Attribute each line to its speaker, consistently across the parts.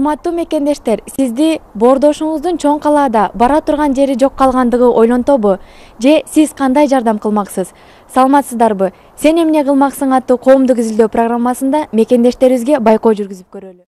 Speaker 1: Урматтуу мекендештер, сизди боордошуңуздун чоң калаада бара турган жери жок калгандыгы ойлонтобу? Же сиз кандай жардам кылмаксыз? Саламатсыздарбы? Сен эмне кылмаксың аттуу коомдук изилдөө программасында мекендештерибизге байкоо жүргүзүп көрөлү.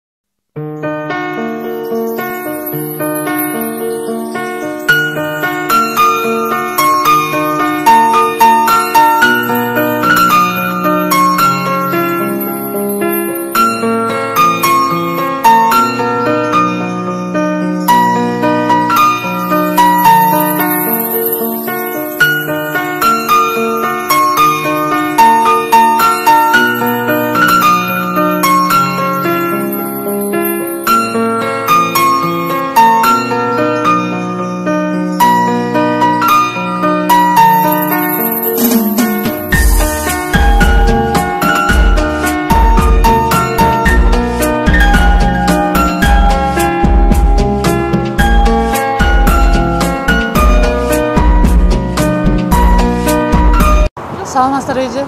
Speaker 2: Саламатсыздар эже?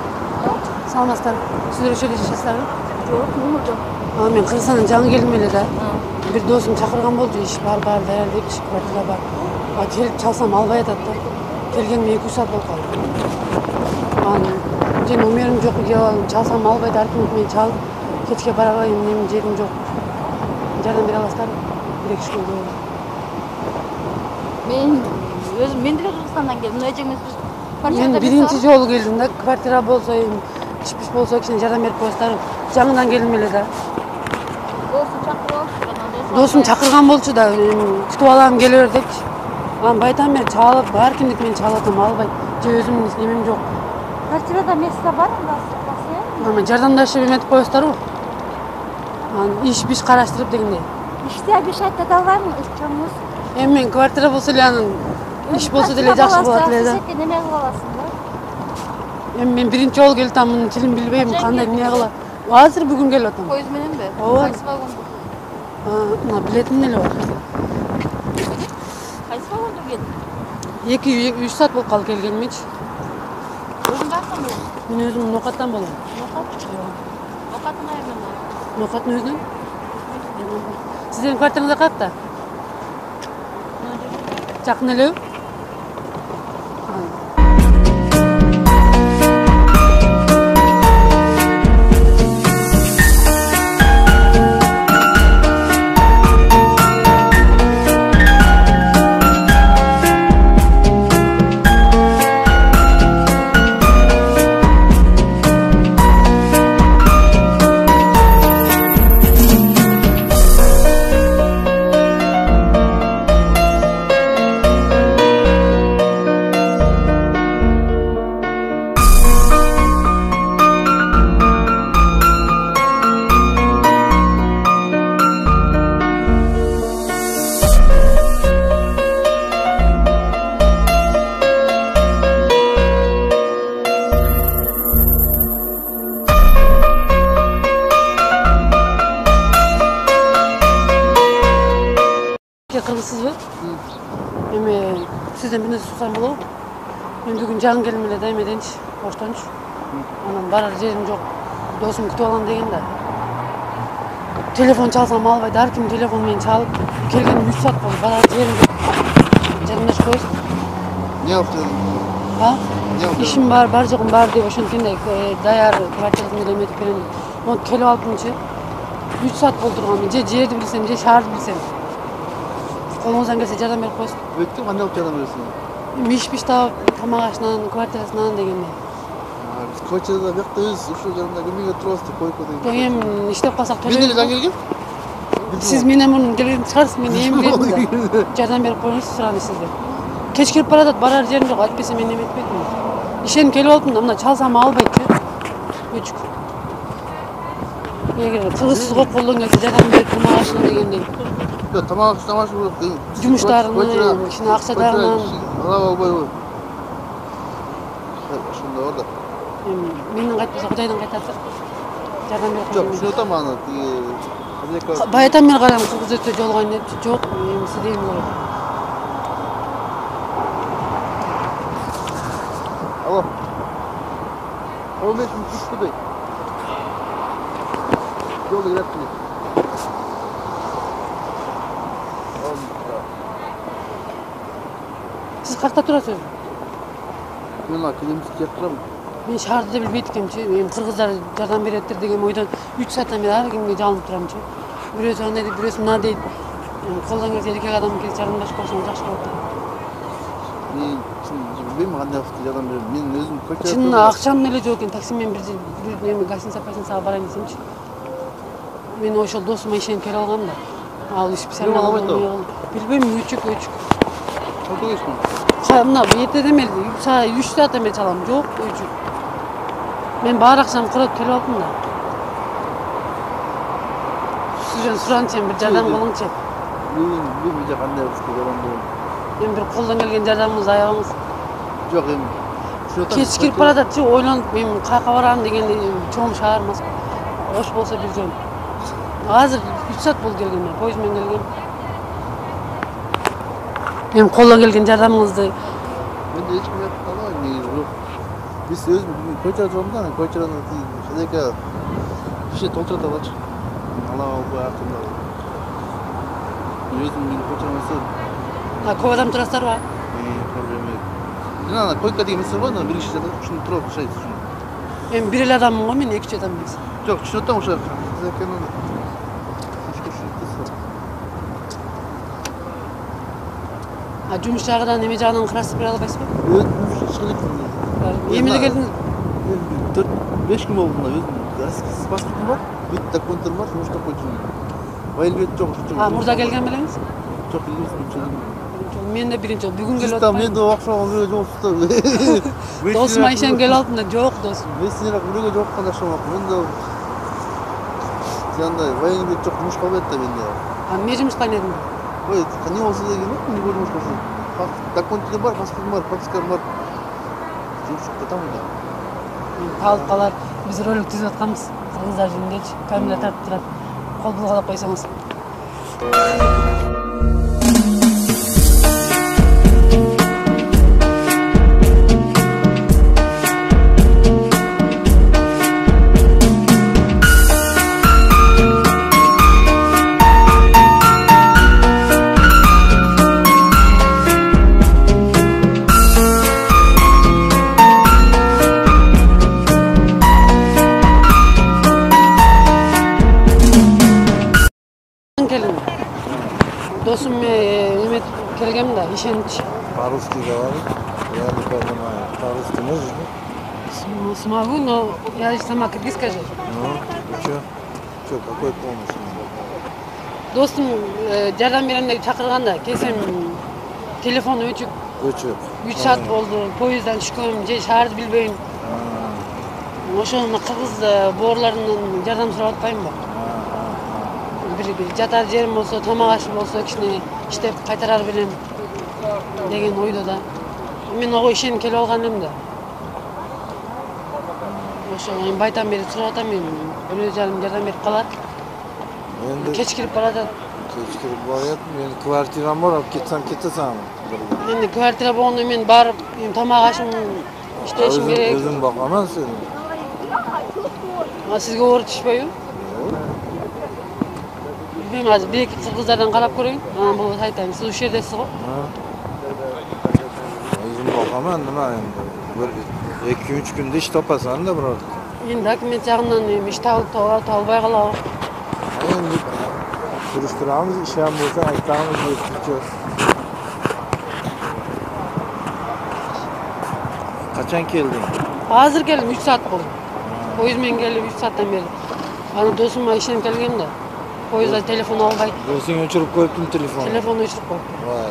Speaker 2: Саламатсыздар. Сиздер ошол эле жашайсыздарбы?
Speaker 3: Жок, жок.
Speaker 2: Мен Кыргызстандан жаңы келдим эле да. Бир досум чакырган болчу, иш бар даярдап, квартира бар. Келип чалсам албай атат да. Келгениме 2 саат болуп калды. Мен номерим жок, чалсам албайт, аркимов мен чалып, кечке бара алайын, эмнем жерим жок. Жардам бере аласыздарбы? 1-2 күн болду.
Speaker 3: Мен деле Кыргызстандан келдим. Эжеңиз
Speaker 2: Мен биринчи жолу келдим да, квартира болсо, иш болсо кичине жардам берип коесуздар. Жаңыдан келдим эле да. Досум чакырган болчу да, күтүп алам келе бер депчи. Анан байтан бери чалып, ар кимдики менен чалып атам, албайт. Же өзүмдүн немем жок.
Speaker 3: Квартирада место бар анда?
Speaker 2: Мен жардамдашып эметип коесуздарбы? Иш караштырып дегендей.
Speaker 3: Ишти обещать албаймын, чоңуз.
Speaker 2: Мен квартира болсо эле анын иш болсо деле жакшы болот эле да.
Speaker 3: Неме кылып аласың да?
Speaker 2: Мен биринчи жолу келип атам, тилин билбейм, кандай эмне кылам. Азыр бүгүн келип атам.
Speaker 3: Поезд мененби?
Speaker 2: Ооба.
Speaker 3: Кайсы вагондо?
Speaker 2: Билетим эле бар.
Speaker 3: Кайсы вагондо келдиң?
Speaker 2: 2-3 саат болуп калды келгенимчи.
Speaker 3: Өзүң каяктан болосуң?
Speaker 2: Мен өзүм Нокаттан болом.
Speaker 3: Нокат? Нокаттын айынан болосуң?
Speaker 2: Нокаттын өзүнөн. Сиздердин квартираңыз каякта? Жакын элеби? Кыргызсызбы? Сизден бир нерсе сурасам болобу? Мен бүгүн жаңы келдим эле да, эмеденчи, оштончу. Анан барар жерим жок. Досум күтүп алам деген да. Телефон чалсам албайт, ар ким телефон менен чалып, келгениме 3 саат болду, барар жерим жок. Жардамдашып коесуз.
Speaker 4: Не алып келдиң?
Speaker 2: Ишим бар жогум бар деп ошенткендей даяр квартирасын эле эметип берем. Монтип келип алыпмынчы. 3 саат болду турган. Же жерди билсем, же шаарды билсем. Колуңуздан келсе жардам берип коесуз.
Speaker 4: Өттүм, кандай алып жардам бересиң?
Speaker 2: Миш таап, тамак ашынан, квартирасынан дегендей.
Speaker 4: Биз көчөдө бакта өз ушул жерде кимге турабыз деп койко деген.
Speaker 2: Жок, эми иштеп калсак
Speaker 4: Мен деле жаңы келгем.
Speaker 2: Сиз менен мурун келген чыгарсыз, мен эми келдим да. Жардам берип коюңуз, сураны сизден. Кеч кирип баратат, барар жерим жок, айтпесе мен эметпейтмин. Ишенип келип алыпмын, мына чалсам албайт. Өчүк. Эгер кыргызсыз коп колдон келсе жардам берип тамак ашына дегендей.
Speaker 4: Тамак иштемаш болуп,
Speaker 2: жумуштарынан, кичине акчадарынан
Speaker 4: ала албайбы? Ошондо бар да.
Speaker 2: Менин кайтпаса Кудайдан кайтат. Жардам берип
Speaker 4: Жок,
Speaker 2: коюңуз.
Speaker 4: түшүнүп атам аны, тиги
Speaker 2: Баятан мен карам, кыргыз өтө жолгон депчи. Жок, эмиси дейм болот.
Speaker 4: Алло. Олмешим түштү бей. Жолду келатты.
Speaker 2: кайякта турасыз?
Speaker 4: Мен академик жактырам.
Speaker 2: Мен шаарды да билбейт экенчи. Эми кыргыздар жардам береттир деген ойдон 3 сааттан бери ар кимге жалынып турамчы. Бирөөсү андай дейт, бирөөсү мына дейт. Колдон келсе эркек адам келип жардамдашып койсоң жакшы болот.
Speaker 4: Мен билбейм кандай вакытта жардам берем. Мен өзүм көчө.
Speaker 2: Чынында акчам эле жок экен. Такси менен бир эми гостиница сага барайын десемчи. Мен ошол досума ишенип келе алгам да. Ал специально албайт. Билбейм, өчүк.
Speaker 4: Кайда кечтиң?
Speaker 2: Мына эртеден бери 3 сааттан бери чалам. Жок, өчүк. Мен бар акчамды курап келип алдым да. Сизден суранчы, бир жардам кылыңчы.
Speaker 4: Мен билбейм кандай вакытта жардам берем.
Speaker 2: Эми бир колдон келген жардамыңызды аябаңыз.
Speaker 4: Жок эми.
Speaker 2: Кеч кирип барататчы, ойлонуп мен каяка барам деген чоң шаар эмес. Ош болсо бир жөн. Азыр 3 саат болду келгениме, поезд менен келгем. Эми колдон келген жардамыңызды
Speaker 4: Мен эч ким yapıp kalmayın негизи жок. Биз өзүм көчө турам да, көчөдөн хозяйка киши толтура алачы. Ала албай артында. Өзүм көчөмөсө.
Speaker 2: көп адам турасыздарбы?
Speaker 4: Проблема yok. Ана койка деген нерсе бар, бир киши жатат, ушуну туруп жашайт ушуну.
Speaker 2: Эми бир эле адаммын го мен, 2 адам эмес.
Speaker 4: Жок, түшүнүп атам ошо. Хозяйканын
Speaker 2: Жумуш жагынан эме жагынан караштырып бере албайсызбы? Эмне келдиңиз?
Speaker 4: 4-5 күн болду мына өзүм. Паспортум бар, бүт документтер бар, жумушта койчумун. Байлбет жок.
Speaker 2: Мурда келген белеңиз?
Speaker 4: Жок, келбесин.
Speaker 2: Мен де биринчи бүгүн келип
Speaker 4: атам. Мен да окшогон бирөө жоксузда.
Speaker 2: Досума ишенип келип алдым да, жок досум.
Speaker 4: Мен сенирак бирөөгө жокканда окшомок. Мен да жандай военный жок, жумуш калбайт да менде.
Speaker 2: Эмне жумушка айнадың?
Speaker 4: Ой, не болсо деген эмне жумуш болсо. Документтер бар, паспортум бар, пропискам бар. Жумуш жатам да.
Speaker 2: Талып калар. Биз ролик түзүп атканбыз. Кыргыздар жөнүндөгү камера тартып турат. Кол булгалап койсоңуз. Досум эме келгем да, ишенич.
Speaker 5: По-русски говорит? Я не понимаю. По-русски можешь?
Speaker 2: Смогу, но я сама кыргызская же.
Speaker 5: Ну, и чё? Чё, какой помощь?
Speaker 2: Досум жардам берем деп чакырганда, келсем телефон өчүк.
Speaker 5: Өчүк.
Speaker 2: 3 саат болду, поезддан түшкөм, же шаарды билбейм. Ошону кыргыз боорларынан жардам сурап атпаймынбы? Bir жатар жерим болсо, тамак ашым болсо, кичине иштеп кайтарар белем деген ойдо да. Мен ого ишенип келип алган элем да. Ошо байтан бери сурап атам, мен өлө жарым жардам берип калат.
Speaker 5: Endi
Speaker 2: Кеч кирип баратат.
Speaker 5: kechiktirib boryaptim. Meni kvartiram bor, olib ketsam ketasanmi?
Speaker 2: Endi kvartira болгондо мен барып, тамак ашым иштешим керек.
Speaker 5: O'zim boqaman seni.
Speaker 2: Сизге оор түшпөйбү? Bilmiyorum, azı bir iki kırgızlardan karab göreyim. Anam baba saytayım. Siz o şehirdesiz o?
Speaker 5: O'zim boqaman, nima endi? Bir 2-3 kunda ish topasan da biror.
Speaker 2: Endi hokimiyat jagынан ish topolmay qolab.
Speaker 5: Endi surishtiramiz, ish ham bo'lsa aytamiz, o'tkichi. Qachon kelding?
Speaker 2: Hozir keldim, 3 saat bo'ldi. Poyezdmen kelib 3 saatdan beri. Ana do'stimga ishim kelgan da. Poyezdda telefon olmay.
Speaker 5: Do'sting o'chirib qo'yibdimi telefonni?
Speaker 2: Telefonni o'chirib qo'yibdi.
Speaker 5: Voy.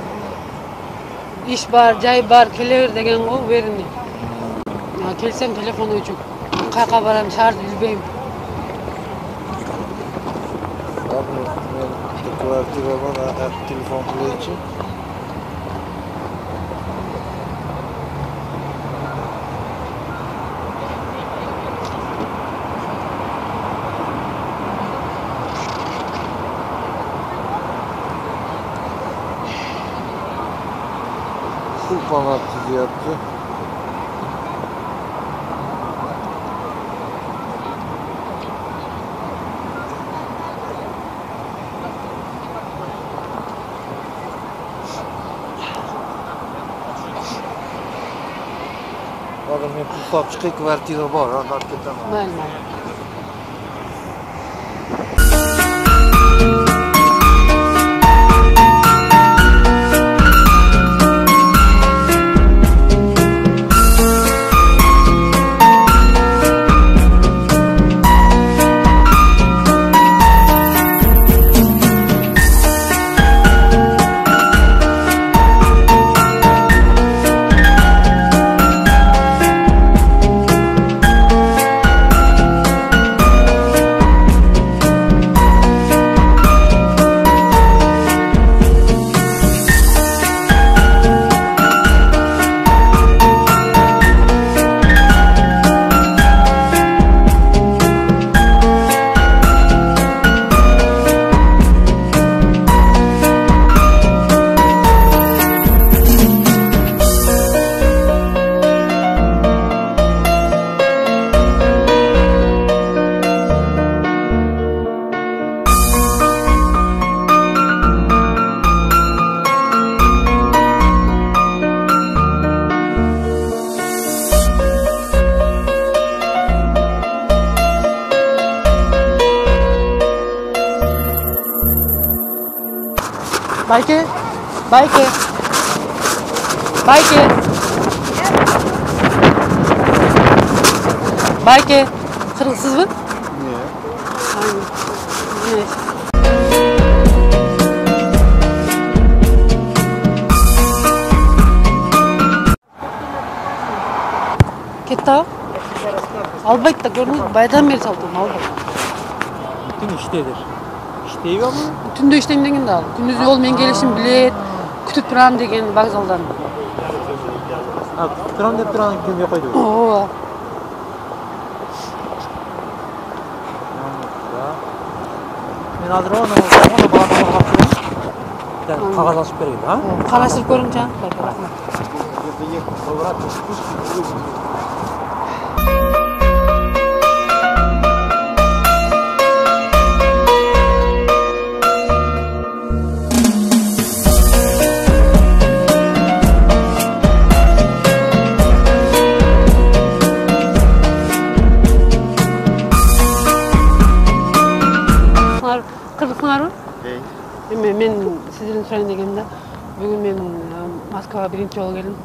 Speaker 2: İş bar, joy bar, kelaver degan o berini. Kelsem telefon o'chib. Qayerga boram, shaharni bilmayman.
Speaker 5: Men kvartira bor, telefon qilaychi. Kulpalar çiziyordu. Men pul topib chiqay, kvartira bor, unda olib ketaman.
Speaker 2: Mayli. Bayke. Bayke. Kırılsız mı?
Speaker 4: Niye?
Speaker 2: Aynen. Evet. Ketті ау? Албайды да, көрдің бе? Байдан бері салдым, албайды.
Speaker 5: Bütün iştedir. İşteyi var mı?
Speaker 2: Түнде иштемеген да ал. Күндүз ол мен келишим билет, күтүп турам деген вокзалдан.
Speaker 5: Ha, turan deb turan kim yok oydu.
Speaker 2: Ооба.
Speaker 5: Men hozir ona balani olib qo'yaman. Qog'oz ochib beraylik, ha?
Speaker 2: Qarashtirib ko'ringchi. Rahmat. Kırgızsыңарбы? Эми мен сиздерден сурайын дегеним да, бүгүн мен Москвага биринчи жолу келдим.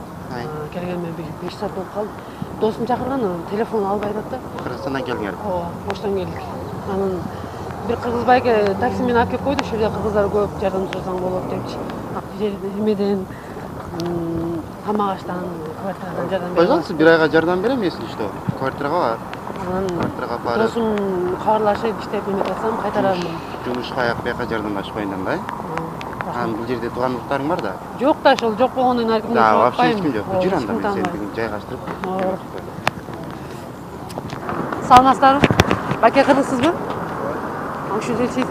Speaker 2: Келгениме 5 саат болуп калды. Досум чакырган, телефон албай атат да.
Speaker 4: Кыргызстандан келдиңер.
Speaker 2: Ооба, Оштан келдик. Анан бир кыргыз байке такси менен алып келип койду, ушул жерде кыргыздар көп, жардам сурасаң болот депчи. Эмеден тамак аштан, квартирадан жардам берет.
Speaker 4: Пожалуйста, бир айга жардам берем, если что. Квартирага бар. Квартирага бар.
Speaker 2: Досум кабарлашып иштеп эметип атсам кайтарармын.
Speaker 4: Жумушка аяк бияка жардамлашпайын да. Анан бул жерде туугандыктарың бар да.
Speaker 2: Жок да, ошол жок болгондон ар кимге
Speaker 4: Да,
Speaker 2: жооп
Speaker 4: вообще
Speaker 2: атпайм.
Speaker 4: эч ким жок. Жүр анда мен сени жайгаштырып.
Speaker 2: Саламатсыздарбы? Баке кыргызсызбы? Ушул жерде чейсиз.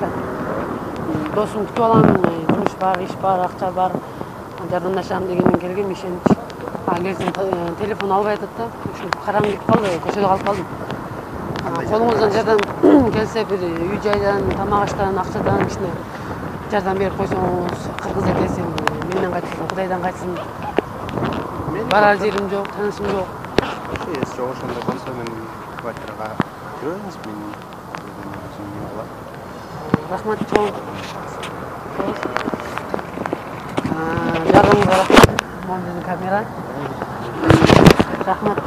Speaker 2: Досум күтүп алам, жумуш бар, иш бар, акча бар. Жардамдашам дегенмен келгем, ишенич. Келсем телефон албай атат да. Ушул караңгы болуп калды, көчөдө калып калдым. Колуңуздан жардам келсе, бир үй жайдан, тамак аштан, акчадан кичине жардам берип койсоңуз, кыргыз экенсиң, менден кайтсын, Кудайдан кайтсын. Барар жерим жок, таанышым жок.
Speaker 4: Если жок ошондой болсо мен квартирага киребиз, мен
Speaker 2: Рахмат чоң. Жардамыңызга рахмат. Мондун камера. Рахмат.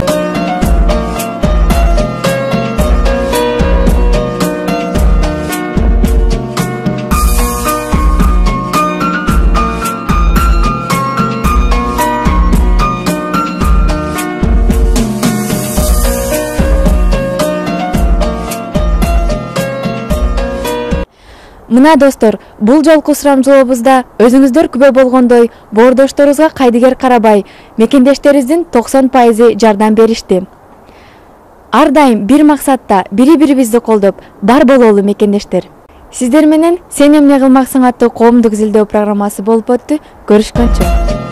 Speaker 1: Мына достор, бул жолку сурамжылообузда өзүңүздөр күбө болгондой боордошторубузга кайдыгер карабай, мекендештерибиздин 90% жардам беришти. Ар дайым бир максатта бири-бирибизди колдоп, бар бололу мекендештер. Сиздер менен Сен эмне кылмаксың аттуу коомдук изилдөө программасы болуп өттү. Көрүшкөнчө.